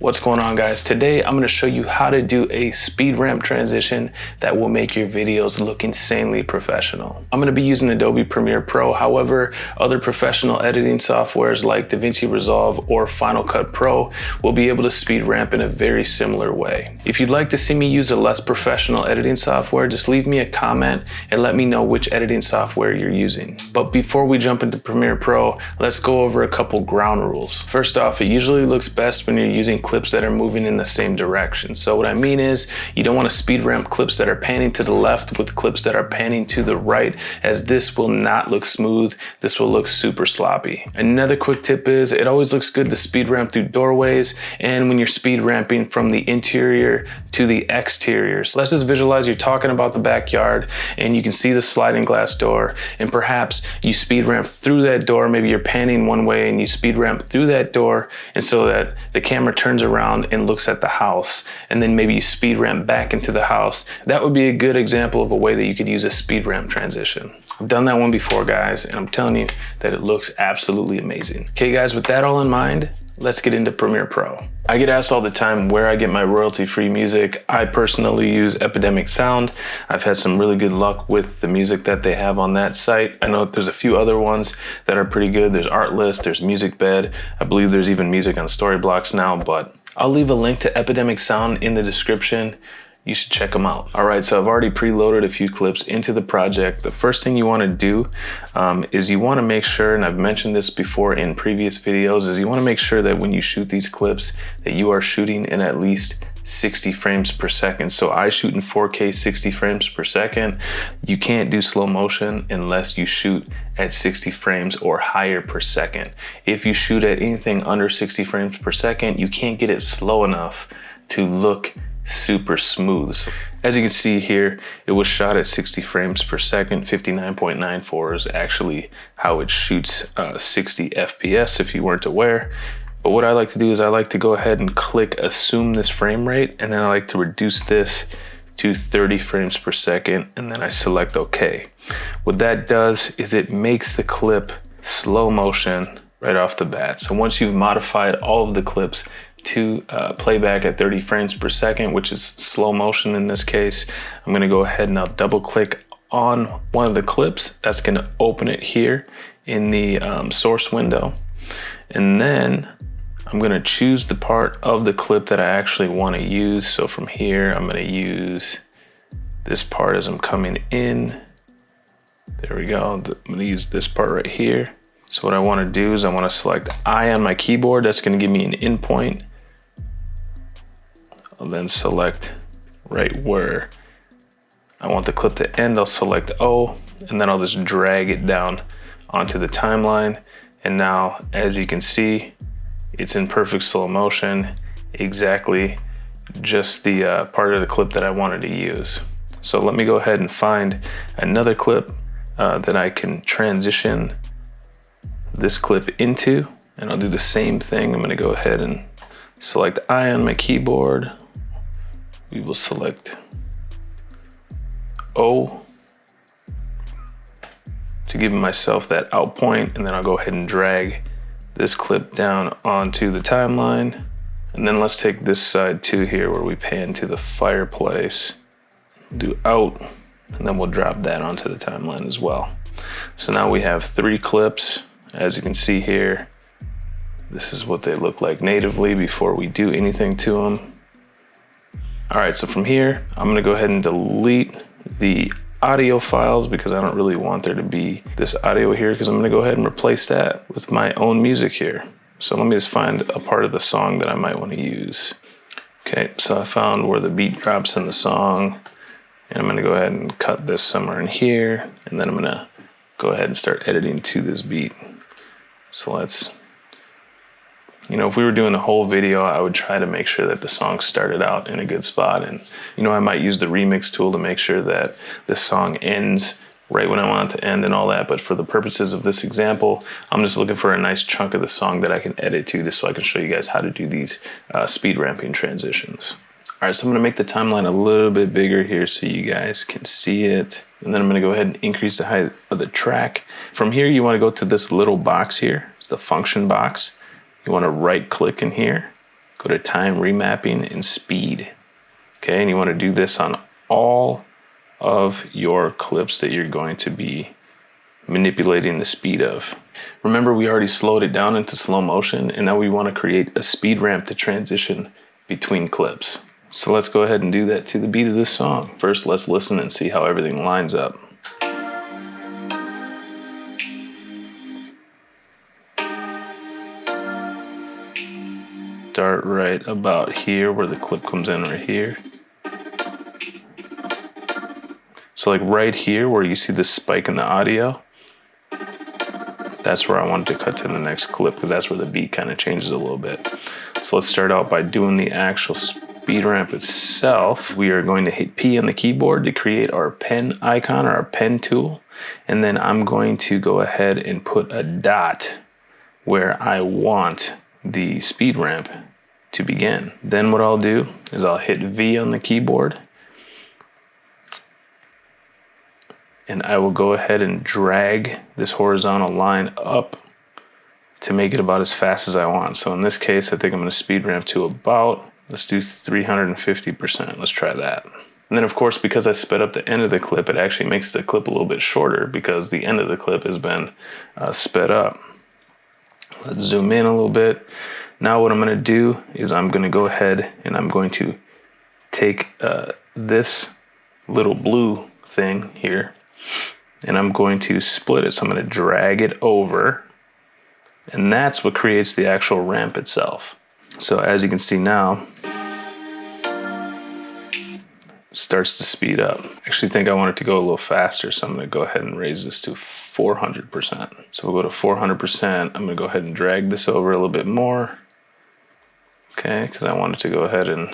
What's going on, guys? Today I'm going to show you how to do a speed ramp transition that will make your videos look insanely professional. I'm going to be using Adobe Premiere Pro. However, other professional editing softwares like DaVinci Resolve or Final Cut Pro will be able to speed ramp in a very similar way. If you'd like to see me use a less professional editing software, just leave me a comment and let me know which editing software you're using. But before we jump into Premiere Pro, let's go over a couple ground rules. First off, it usually looks best when you're using clips that are moving in the same direction. So what I mean is, you don't want to speed ramp clips that are panning to the left with clips that are panning to the right, as this will not look smooth. This will look super sloppy. Another quick tip is, it always looks good to speed ramp through doorways and when you're speed ramping from the interior to the exterior. So let's just visualize you're talking about the backyard and you can see the sliding glass door, and perhaps you speed ramp through that door. Maybe you're panning one way and you speed ramp through that door, and so that the camera turns around and looks at the house, and then maybe you speed ramp back into the house. That would be a good example of a way that you could use a speed ramp transition. I've done that one before, guys, and I'm telling you that it looks absolutely amazing. Okay, guys, with that all in mind, let's get into Premiere Pro. I get asked all the time where I get my royalty-free music. I personally use Epidemic Sound. I've had some really good luck with the music that they have on that site. I know there's a few other ones that are pretty good. There's Artlist, there's MusicBed. I believe there's even music on Storyblocks now, but I'll leave a link to Epidemic Sound in the description. You should check them out. All right, so I've already preloaded a few clips into the project. The first thing you want to do is you want to make sure, and I've mentioned this before in previous videos, is you want to make sure that when you shoot these clips that you are shooting in at least 60 frames per second. So I shoot in 4K 60 frames per second. You can't do slow motion unless you shoot at 60 frames or higher per second. If you shoot at anything under 60 frames per second, you can't get it slow enough to look super smooth. So as you can see here, it was shot at 60 frames per second. 59.94 is actually how it shoots 60 FPS if you weren't aware. But what I like to do is I like to go ahead and click assume this frame rate, and then I like to reduce this to 30 frames per second, and then I select OK. What that does is it makes the clip slow motion right off the bat. So once you've modified all of the clips to playback at 30 frames per second, which is slow motion in this case, I'm going to go ahead and I'll double click on one of the clips. That's going to open it here in the source window, and then I'm going to choose the part of the clip that I actually want to use. So from here, I'm going to use this part as I'm coming in. There we go. I'm going to use this part right here. So what I want to do is I want to select I on my keyboard. That's going to give me an in point. I'll then select right where I want the clip to end. I'll select O, and then I'll just drag it down onto the timeline. And now, as you can see, it's in perfect slow motion, exactly just the part of the clip that I wanted to use. So let me go ahead and find another clip that I can transition this clip into, and I'll do the same thing. I'm going to go ahead and select I on my keyboard. We will select O to give myself that out point, and then I'll go ahead and drag this clip down onto the timeline. And then let's take this side too here where we pan to the fireplace, do out, and then we'll drop that onto the timeline as well. So now we have 3 clips. As you can see here, this is what they look like natively before we do anything to them. All right, so from here, I'm gonna go ahead and delete the audio files because I don't really want there to be this audio here, because I'm gonna go ahead and replace that with my own music here. So let me just find a part of the song that I might wanna use. Okay, so I found where the beat drops in the song, and I'm gonna go ahead and cut this somewhere in here, and then I'm gonna go ahead and start editing to this beat. So let's, if we were doing a whole video, I would try to make sure that the song started out in a good spot. And, I might use the remix tool to make sure that this song ends right when I want it to end and all that. But for the purposes of this example, I'm just looking for a nice chunk of the song that I can edit to, just so I can show you guys how to do these speed ramping transitions. All right, so I'm gonna make the timeline a little bit bigger here so you guys can see it. And then I'm gonna go ahead and increase the height of the track. From here, you wanna go to this little box here. It's the function box. You wanna right click in here go to time remapping and speed. Okay, and you want to do this on all of your clips that you're going to be manipulating the speed of. Remember, we already slowed it down into slow motion, and now we want to create a speed ramp to transition between clips. So let's go ahead and do that to the beat of this song. First, let's listen and see how everything lines up. Start right about here where the clip comes in right here. So like right here where you see this spike in the audio, that's where I wanted to cut to the next clip, because that's where the beat kind of changes a little bit. So let's start out by doing the actual speed ramp itself. We are going to hit P on the keyboard to create our pen icon or our pen tool. And then I'm going to go ahead and put a dot where I want the speed ramp to begin. Then what I'll do is I'll hit V on the keyboard, and I will go ahead and drag this horizontal line up to make it about as fast as I want. So in this case, I think I'm going to speed ramp to about, let's do 350%. Let's try that. And then of course, because I sped up the end of the clip, it actually makes the clip a little bit shorter because the end of the clip has been sped up. Let's zoom in a little bit. Now what I'm going to do is I'm going to go ahead and I'm going to take this little blue thing here, and I'm going to split it. So I'm going to drag it over, and that's what creates the actual ramp itself. So as you can see now, it starts to speed up. I actually think I want it to go a little faster, so I'm going to go ahead and raise this to 400%. So we'll go to 400%. I'm going to go ahead and drag this over a little bit more. Okay, because I want it to go ahead and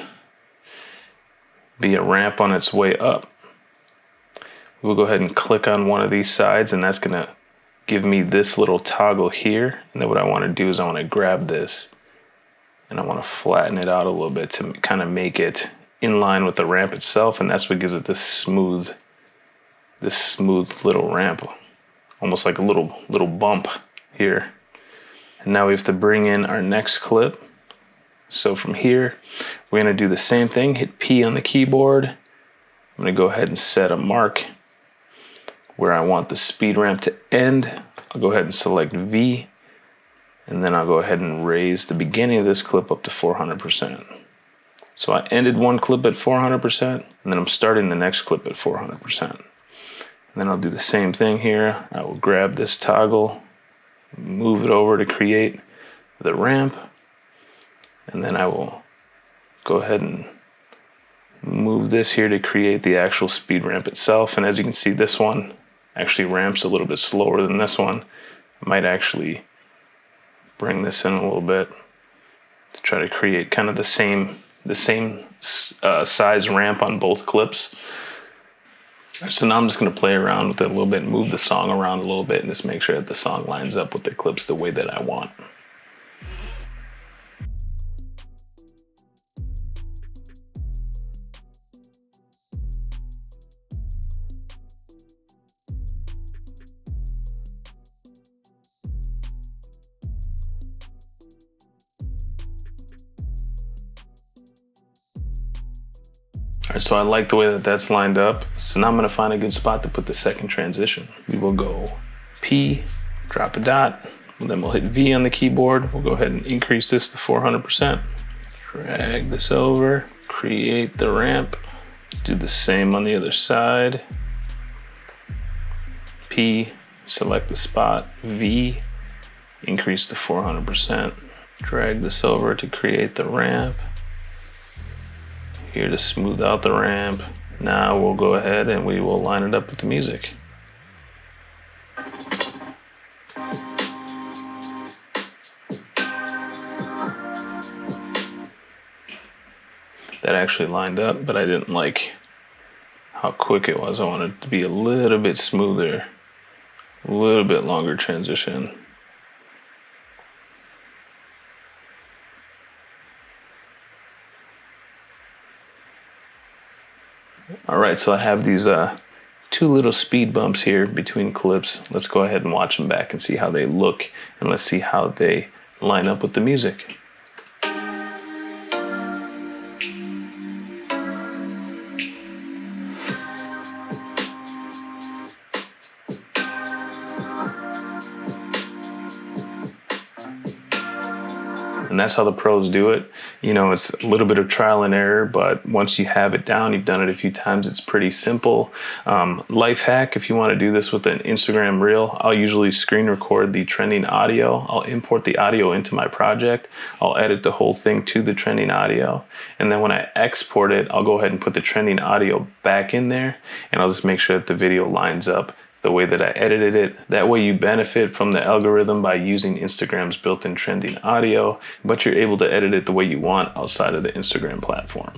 be a ramp on its way up. We'll go ahead and click on one of these sides, and that's going to give me this little toggle here. And then what I want to do is I want to grab this and I want to flatten it out a little bit to kind of make it in line with the ramp itself, and that's what gives it this smooth little ramp, almost like a little bump here. And now we have to bring in our next clip. So from here, we're going to do the same thing, hit P on the keyboard. I'm going to go ahead and set a mark where I want the speed ramp to end. I'll go ahead and select V, and then I'll go ahead and raise the beginning of this clip up to 400%. So I ended one clip at 400%, and then I'm starting the next clip at 400%. And then I'll do the same thing here. I will grab this toggle, move it over to create the ramp, and then I will go ahead and move this here to create the actual speed ramp itself. And as you can see, this one actually ramps a little bit slower than this one. I might actually bring this in a little bit to try to create kind of the same size ramp on both clips. So now I'm just going to play around with it a little bit, move the song around a little bit, and just make sure that the song lines up with the clips the way that I want. All right, so I like the way that that's lined up. So now I'm going to find a good spot to put the second transition. We will go P, drop a dot, and then we'll hit V on the keyboard. We'll go ahead and increase this to 400%. Drag this over, create the ramp. Do the same on the other side. P, select the spot, V, increase to 400%. Drag this over to create the ramp. Here to smooth out the ramp. Now we'll go ahead and we will line it up with the music. That actually lined up, but I didn't like how quick it was. I wanted it to be a little bit smoother, a little bit longer transition. All right, so I have these two little speed bumps here between clips. Let's go ahead and watch them back and see how they look, and let's see how they line up with the music. And that's how the pros do it. You know, it's a little bit of trial and error, but once you have it down, you've done it a few times, it's pretty simple. Life hack, if you want to do this with an Instagram reel, I'll usually screen record the trending audio. I'll import the audio into my project. I'll edit the whole thing to the trending audio. And then when I export it, I'll go ahead and put the trending audio back in there, and I'll just make sure that the video lines up the way that I edited it. That way you benefit from the algorithm by using Instagram's built-in trending audio, but you're able to edit it the way you want outside of the Instagram platform.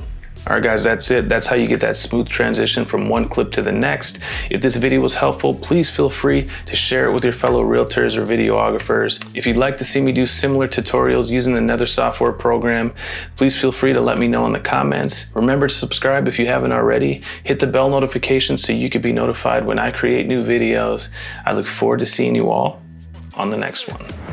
All right, guys, that's it. That's how you get that smooth transition from one clip to the next. If this video was helpful, please feel free to share it with your fellow realtors or videographers. If you'd like to see me do similar tutorials using another software program, please feel free to let me know in the comments. Remember to subscribe if you haven't already. Hit the bell notification so you can be notified when I create new videos. I look forward to seeing you all on the next one.